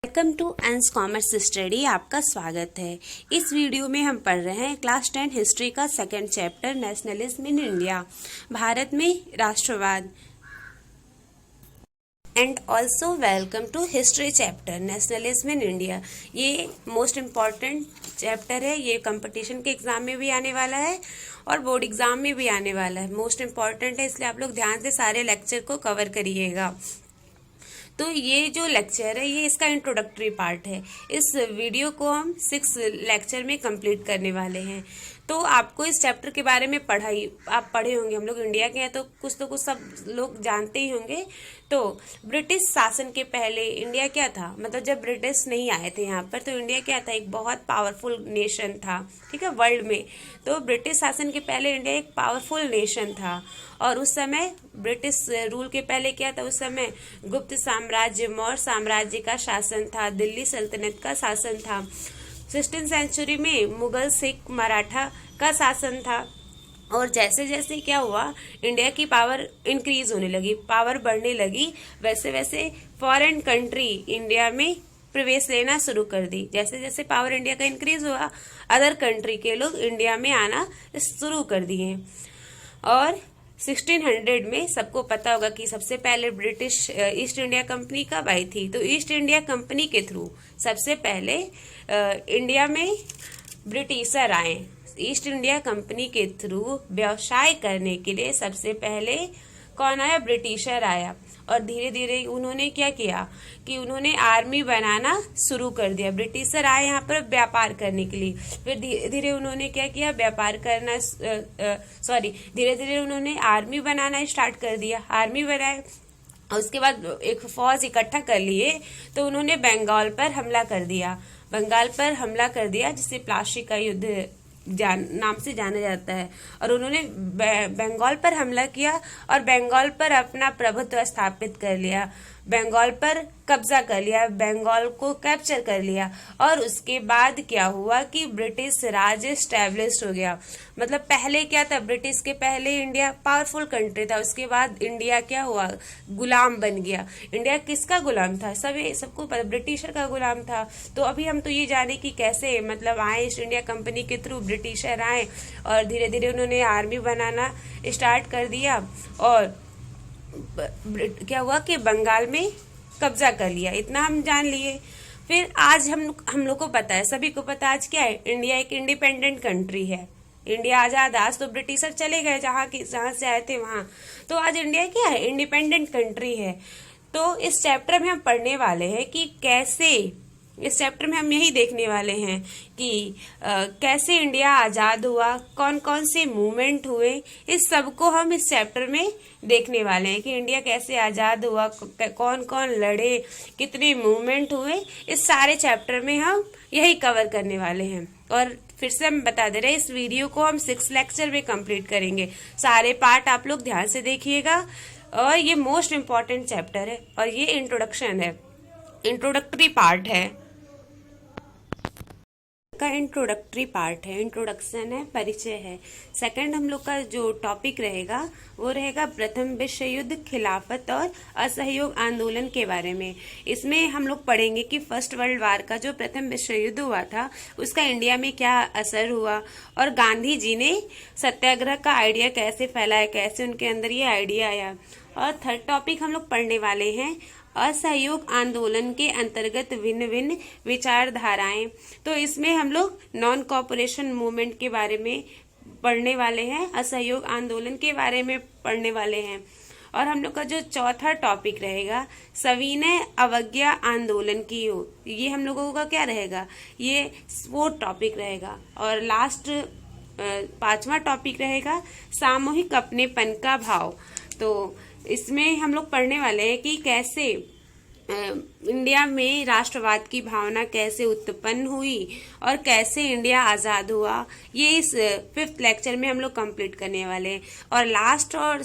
Welcome to एंस commerce study. आपका स्वागत है। इस वीडियो में हम पढ़ रहे हैं क्लास 10 हिस्ट्री का second chapter nationalism in India, Bharat में राष्ट्रवाद। And also welcome to history chapter nationalism in India. ये मोस्ट इम्पॉर्टेंट चैप्टर है। ये कंपटीशन के एग्जाम में भी आने वाला है और बोर्ड एग्जाम में भी आने वाला है। मोस्ट इम्पॉर्टेंट है, इसलिए आप लोग ध्यान से सारे लेक्चर को कवर करिएगा। तो ये जो लेक्चर है ये इसका इंट्रोडक्टरी पार्ट है। इस वीडियो को हम 6 लेक्चर में कंप्लीट करने वाले हैं। तो आपको इस चैप्टर के बारे में आप पढ़े होंगे। हम लोग इंडिया के हैं तो कुछ सब लोग जानते ही होंगे। तो ब्रिटिश शासन के पहले इंडिया क्या था, मतलब जब ब्रिटिश नहीं आए थे यहाँ पर, तो इंडिया क्या था, एक बहुत पावरफुल नेशन था, ठीक है, वर्ल्ड में। तो ब्रिटिश शासन के पहले इंडिया एक पावरफुल नेशन था। और उस समय ब्रिटिश रूल के पहले क्या था, उस समय गुप्त साम्राज्य, मौर्य साम्राज्य का शासन था, दिल्ली सल्तनत का शासन था। 16वीं सेंचुरी में मुगल, सिख, मराठा का शासन था। और जैसे जैसे क्या हुआ, इंडिया की पावर इंक्रीज होने लगी, पावर बढ़ने लगी, वैसे वैसे फॉरेन कंट्री इंडिया में प्रवेश लेना शुरू कर दी। जैसे जैसे पावर इंडिया का इंक्रीज हुआ, अदर कंट्री के लोग इंडिया में आना शुरू कर दिए। और 1600 में सबको पता होगा कि सबसे पहले ब्रिटिश ईस्ट इंडिया कंपनी कब आई थी। तो ईस्ट इंडिया कंपनी के थ्रू सबसे पहले इंडिया में ब्रिटिशर आए। ईस्ट इंडिया कंपनी के थ्रू व्यवसाय करने के लिए सबसे पहले कौन आया, ब्रिटिशर आया। और धीरे धीरे उन्होंने क्या किया कि उन्होंने आर्मी बनाना शुरू कर दिया। ब्रिटिशर आए यहाँ पर व्यापार करने के लिए, फिर धीरे धीरे उन्होंने क्या किया, धीरे धीरे उन्होंने आर्मी बनाना स्टार्ट कर दिया। आर्मी बनाए और उसके बाद एक फौज इकट्ठा कर लिए, तो उन्होंने बंगाल पर हमला कर दिया। बंगाल पर हमला कर दिया जिसे प्लासी का युद्ध नाम से जाना जाता है। और उन्होंने बंगाल पर हमला किया और बंगाल पर अपना प्रभुत्व स्थापित कर लिया, बंगाल पर कब्जा कर लिया, बंगाल को कैप्चर कर लिया। और उसके बाद क्या हुआ कि ब्रिटिश राज एस्टेब्लिश हो गया। मतलब पहले क्या था, ब्रिटिश के पहले इंडिया पावरफुल कंट्री था, उसके बाद इंडिया क्या हुआ, गुलाम बन गया। इंडिया किसका गुलाम था, सबको पता, ब्रिटिशर का गुलाम था। तो अभी हम तो ये जाने कि कैसे मतलब आए, ईस्ट इंडिया कंपनी के थ्रू ब्रिटिशर आए और धीरे धीरे उन्होंने आर्मी बनाना स्टार्ट कर दिया और क्या हुआ कि बंगाल में कब्जा कर लिया। इतना हम जान लिए। फिर आज हम लोग को पता है, सभी को पता आज क्या है, इंडिया एक इंडिपेंडेंट कंट्री है। इंडिया आजाद, आज तो ब्रिटिशर चले गए जहां से आए थे वहां। तो आज इंडिया क्या है, इंडिपेंडेंट कंट्री है। तो इस चैप्टर में हम पढ़ने वाले हैं कि कैसे, इस चैप्टर में हम यही देखने वाले हैं कि कैसे इंडिया आजाद हुआ, कौन कौन से मूवमेंट हुए, इस सब को हम इस चैप्टर में देखने वाले हैं कि इंडिया कैसे आजाद हुआ, कौन कौन लड़े, कितने मूवमेंट हुए। इस सारे चैप्टर में हम यही कवर करने वाले हैं। और फिर से हम बता दे रहे हैं, इस वीडियो को हम 6 लेक्चर में कंप्लीट करेंगे। सारे पार्ट आप लोग ध्यान से देखिएगा। और ये मोस्ट इम्पॉर्टेंट चैप्टर है और ये इंट्रोडक्शन है, इंट्रोडक्टरी पार्ट है का इंट्रोडक्टरी पार्ट है, इंट्रोडक्शन है, परिचय है। सेकंड हम लोग का जो टॉपिक रहेगा वो रहेगा प्रथम विश्व युद्ध, खिलाफत और असहयोग आंदोलन के बारे में। इसमें हम लोग पढ़ेंगे कि फर्स्ट वर्ल्ड वार का जो प्रथम विश्व युद्ध हुआ था उसका इंडिया में क्या असर हुआ और गांधी जी ने सत्याग्रह का आइडिया कैसे फैलाया, कैसे उनके अंदर ये आइडिया आया। और थर्ड टॉपिक हम लोग पढ़ने वाले हैं असहयोग आंदोलन के अंतर्गत भिन्न भिन्न विचारधाराएं। तो इसमें हम लोग नॉन कॉपरेशन मूवमेंट के बारे में पढ़ने वाले हैं, असहयोग आंदोलन के बारे में पढ़ने वाले हैं। और हम लोग का जो चौथा टॉपिक रहेगा सविनय अवज्ञा आंदोलन की ओर, ये हम लोगों का क्या रहेगा, ये वो टॉपिक रहेगा। और लास्ट 5वां टॉपिक रहेगा सामूहिक अपनेपन का भाव। तो इसमें हम लोग पढ़ने वाले हैं कि कैसे इंडिया में राष्ट्रवाद की भावना कैसे उत्पन्न हुई और कैसे इंडिया आजाद हुआ। ये इस 5th लेक्चर में हम लोग कंप्लीट करने वाले हैं। और लास्ट और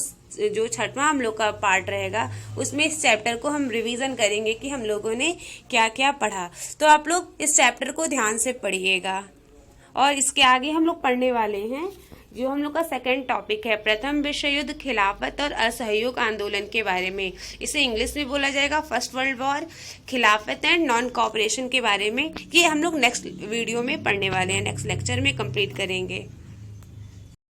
जो 6वां हम लोग का पार्ट रहेगा उसमें इस चैप्टर को हम रिवीजन करेंगे कि हम लोगों ने क्या क्या पढ़ा। तो आप लोग इस चैप्टर को ध्यान से पढ़िएगा। और इसके आगे हम लोग पढ़ने वाले हैं जो हम लोग का सेकंड टॉपिक है प्रथम विश्व युद्ध, खिलाफत और असहयोग आंदोलन के बारे में। इसे इंग्लिश में बोला जाएगा फर्स्ट वर्ल्ड वॉर, खिलाफत एंड नॉन कॉपरेशन के बारे में। ये हम लोग नेक्स्ट वीडियो में पढ़ने वाले हैं, नेक्स्ट लेक्चर में कंप्लीट करेंगे।